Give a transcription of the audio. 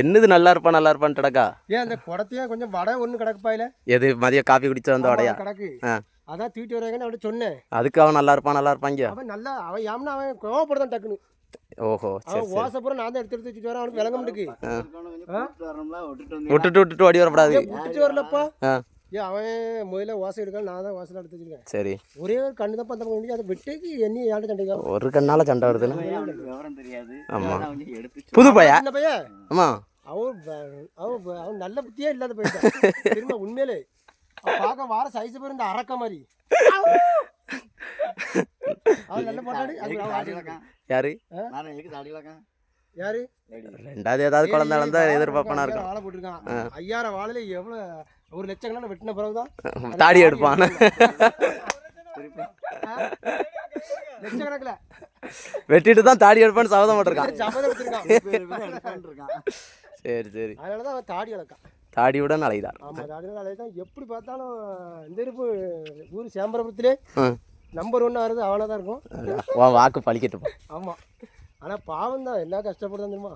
என்னது நல்லா இருப்பான்னு கிடக்கா ஏன் அந்த குடத்தையே கொஞ்சம் வடை ஒன்று கிடக்குப்பாயில எது மதியம் காஃபி குடிச்சு வந்த வடையா கிடக்கு அதான் தூக்கிட்டு வராங்கன்னு அவன் சொன்னேன். அதுக்கு அவன் நல்லா இருப்பாங்க அவன் நல்லா அவன் ஏம்னா அவன் கோவப்படுதான் டக்குன்னு. ஓஹோ அவன் ஓசப்புறம் நான் தான் எடுத்து வச்சுட்டு வரேன். அவனுக்கு விளங்க மாட்டுக்கு விட்டுட்டு ஓடி வரப்படாது. விட்டுட்டு வரலப்பா. ஏன் அவன் முதல்ல ஓசை எடுக்கலாம், நான் தான் ஓசை எடுத்து வச்சுருக்கேன். சரி ஒரே ஒரு கண்ணு தான் பத்த முடியும். அதை வெட்டிக்கு என்ன ஏன்ட சண்டைக்கா ஒரு கண்ணால சண்டை வருதுன்னு ஆமா புது பையா என்ன பையன் ஆமா அவன் நல்ல புத்தியே இல்லாத பையன் திரும்ப உண்மையிலே பார்க்க வார சைஸ் பேர் இந்த அரக்க மாதிரி அவன் நல்ல போட்டாடி. யாரு யாரு ரெண்டாவது ஏதாவது குழந்தை வளர்ந்தா எதிர்பார்ப்பானா இருக்கும். வாழை போட்டிருக்கான் 5000 வாழையில எவ்வளவு 1 லட்சம் கணக்கில் வெட்டின பிறகுதான் தாடி எடுப்பான். லட்சக்கணக்கில் வெட்டிட்டு தான் தாடி எடுப்பான்னு சபதம் போட்டிருக்கான். சரி சரி அதனாலதான் அவன் தாடி வளர்க்கான். தாடியுடன் அலைதார். ஆமாம் தாடியுடன் அலைதான். எப்படி பார்த்தாலும் இந்த இருப்பு ஊர் சேம்பரபுரத்திலே நம்பர் 1 ஆகுறது அவனாக தான் இருக்கும். வாக்கு பழிக்கட்டுப்பா. ஆமாம் ஆனால் பாவம் தான் என்ன கஷ்டப்படுதான் தெரியுமா.